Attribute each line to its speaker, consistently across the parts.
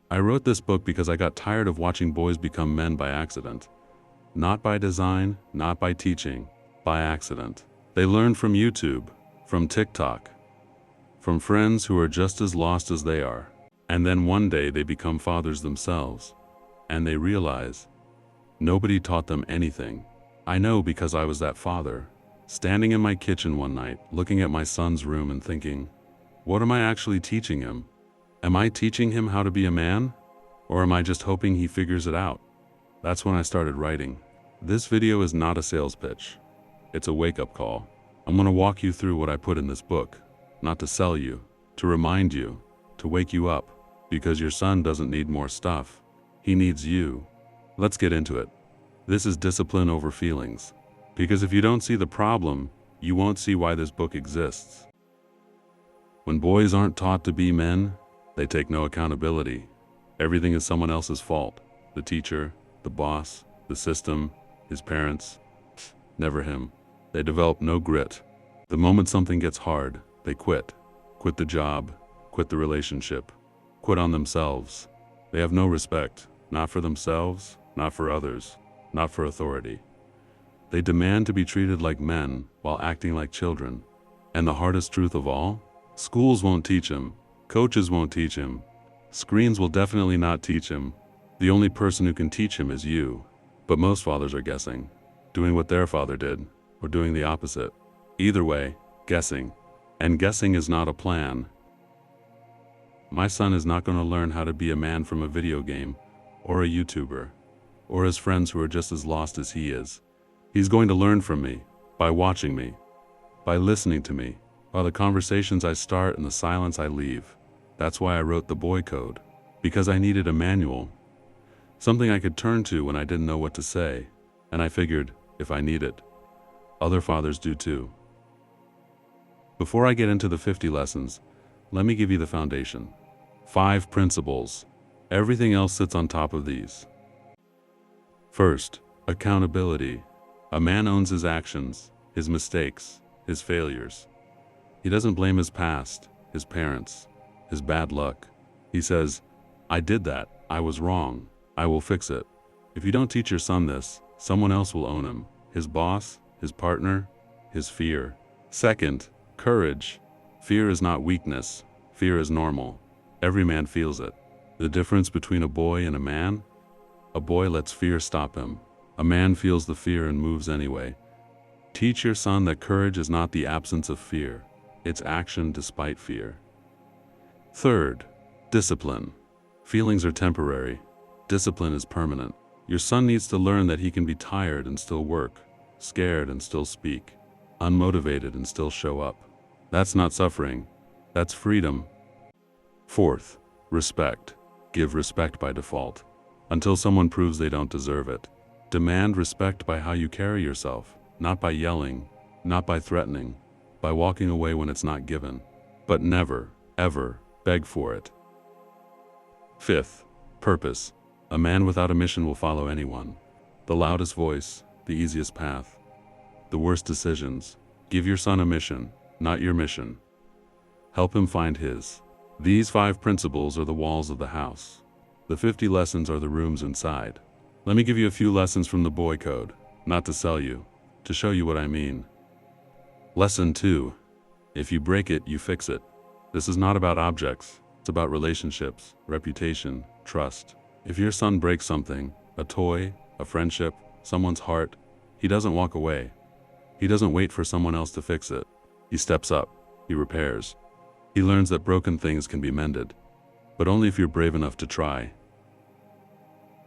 Speaker 1: I wrote this book because I got tired of watching boys become men by accident. Not by design, not by teaching, by accident. They learn from YouTube, from TikTok, from friends who are just as lost as they are. And then one day they become fathers themselves. And they realize nobody taught them anything. I know because I was that father, standing in my kitchen one night, looking at my son's room and thinking, what am I actually teaching him? Am I teaching him how to be a man? Or am I just hoping he figures it out? That's when I started writing. This video is not a sales pitch. It's a wake-up call. I'm gonna walk you through what I put in this book, not to sell you, to remind you, to wake you up, because your son doesn't need more stuff. He needs you. Let's get into it. This is discipline over feelings. Because if you don't see the problem, you won't see why this book exists. When boys aren't taught to be men, they take no accountability. Everything is someone else's fault. The teacher, the boss, the system, his parents. Never him. They develop no grit. The moment something gets hard, they quit. Quit the job, quit the relationship, quit on themselves. They have no respect, not for themselves, not for others, not for authority. They demand to be treated like men while acting like children. And the hardest truth of all? Schools won't teach him. Coaches won't teach him. Screens will definitely not teach him. The only person who can teach him is you. But most fathers are guessing, doing what their father did, or doing the opposite. Either way, guessing. And guessing is not a plan. My son is not going to learn how to be a man from a video game, or a YouTuber, or his friends who are just as lost as he is. He's going to learn from me, by watching me, by listening to me, by the conversations I start and the silence I leave. That's why I wrote The Boy Code, because I needed a manual, something I could turn to when I didn't know what to say, and I figured, if I need it, other fathers do too. Before I get into the 50 lessons, let me give you the foundation. 5 principles. Everything else sits on top of these. First, accountability. A man owns his actions, his mistakes, his failures. He doesn't blame his past, his parents, his bad luck. He says, I did that, I was wrong, I will fix it. If you don't teach your son this, someone else will own him. His boss, his partner, his fear. Second, courage. Fear is not weakness, fear is normal. Every man feels it. The difference between a boy and a man? A boy lets fear stop him. A man feels the fear and moves anyway. Teach your son that courage is not the absence of fear. It's action despite fear. Third, discipline. Feelings are temporary. Discipline is permanent. Your son needs to learn that he can be tired and still work, scared and still speak, unmotivated and still show up. That's not suffering. That's freedom. Fourth, respect. Give respect by default, until someone proves they don't deserve it. Demand respect by how you carry yourself, not by yelling, not by threatening, by walking away when it's not given. But never, ever, beg for it. Fifth, purpose. A man without a mission will follow anyone. The loudest voice, the easiest path, the worst decisions. Give your son a mission, not your mission. Help him find his. These 5 principles are the walls of the house. The 50 lessons are the rooms inside. Let me give you a few lessons from the Boy Code, not to sell you, to show you what I mean. Lesson 2. If you break it, you fix it. This is not about objects. It's about relationships, reputation, trust. If your son breaks something, a toy, a friendship, someone's heart, he doesn't walk away. He doesn't wait for someone else to fix it. He steps up. He repairs. He learns that broken things can be mended, but only if you're brave enough to try.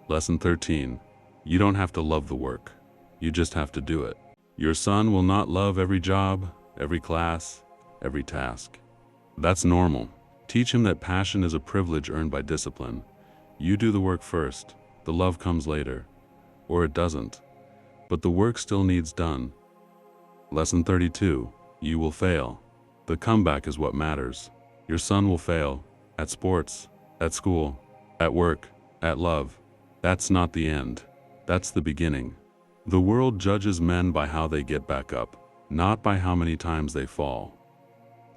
Speaker 1: Lesson 13. You don't have to love the work. You just have to do it. Your son will not love every job, every class, every task. That's normal. Teach him that passion is a privilege earned by discipline. You do the work first, the love comes later. Or it doesn't. But the work still needs done. Lesson 32. You will fail. The comeback is what matters. Your son will fail. At sports, at school, at work, at love. That's not the end. That's the beginning. The world judges men by how they get back up, not by how many times they fall.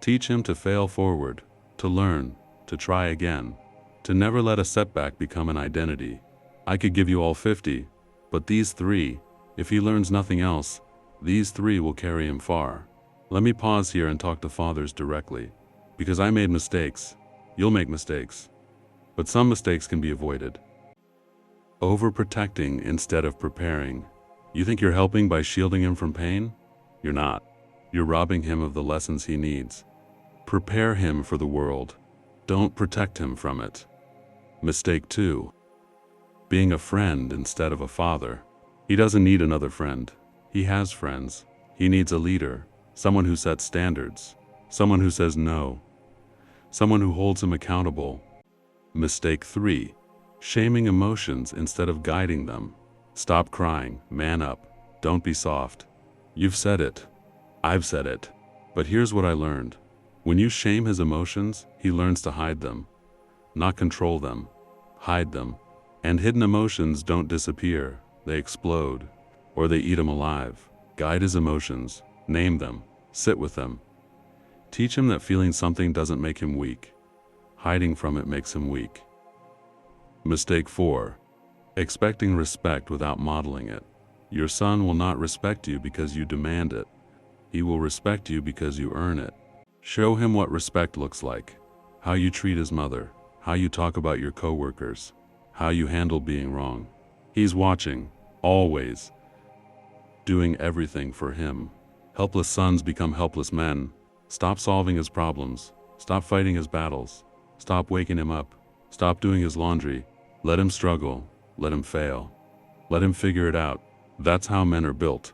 Speaker 1: Teach him to fail forward, to learn, to try again. To never let a setback become an identity. I could give you all 50, but these 3, if he learns nothing else, these 3 will carry him far. Let me pause here and talk to fathers directly. Because I made mistakes. You'll make mistakes. But some mistakes can be avoided. Overprotecting instead of preparing. You think you're helping by shielding him from pain? You're not. You're robbing him of the lessons he needs. Prepare him for the world. Don't protect him from it. Mistake 2. Being a friend instead of a father. He doesn't need another friend. He has friends. He needs a leader, someone who sets standards, someone who says no, someone who holds him accountable. Mistake 3. Shaming emotions instead of guiding them. Stop crying, man up, don't be soft. You've said it. I've said it. But here's what I learned. When you shame his emotions, he learns to hide them. Not control them. Hide them. And hidden emotions don't disappear. They explode. Or they eat him alive. Guide his emotions. Name them. Sit with them. Teach him that feeling something doesn't make him weak. Hiding from it makes him weak. Mistake 4. Expecting respect without modeling it. Your son will not respect you because you demand it. He will respect you because you earn it. Show him what respect looks like. How you treat his mother. How you talk about your coworkers. How you handle being wrong. He's watching, always. Doing everything for him. Helpless sons become helpless men. Stop solving his problems. Stop fighting his battles. Stop waking him up. Stop doing his laundry. Let him struggle. Let him fail. Let him figure it out. That's how men are built.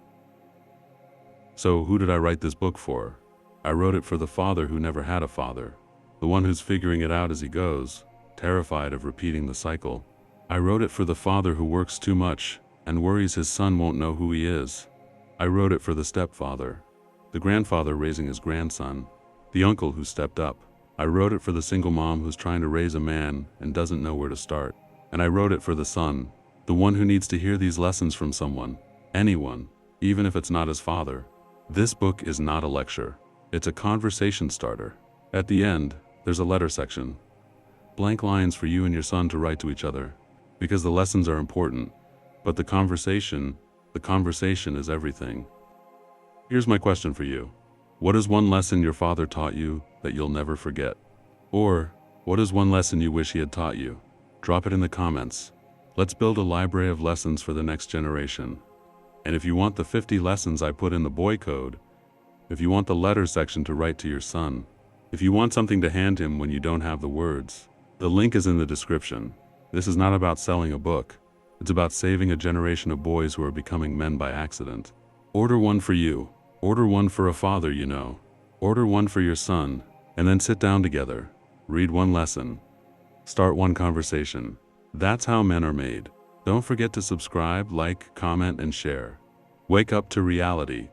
Speaker 1: So who did I write this book for? I wrote it for the father who never had a father. The one who's figuring it out as he goes, terrified of repeating the cycle. I wrote it for the father who works too much and worries his son won't know who he is. I wrote it for the stepfather, the grandfather raising his grandson, the uncle who stepped up. I wrote it for the single mom who's trying to raise a man and doesn't know where to start. And I wrote it for the son, the one who needs to hear these lessons from someone, anyone, even if it's not his father. This book is not a lecture. It's a conversation starter. At the end, there's a letter section. Blank lines for you and your son to write to each other. Because the lessons are important, but the conversation is everything. Here's my question for you. What is one lesson your father taught you that you'll never forget? Or, what is one lesson you wish he had taught you? Drop it in the comments. Let's build a library of lessons for the next generation. And if you want the 50 lessons I put in the boy code, if you want the letter section to write to your son, if you want something to hand him when you don't have the words, the link is in the description. This is not about selling a book. It's about saving a generation of boys who are becoming men by accident. Order one for you. Order one for a father you know. Order one for your son, and then sit down together. Read one lesson. Start one conversation. That's how men are made. Don't forget to subscribe, like, comment, and share. Wake up to reality.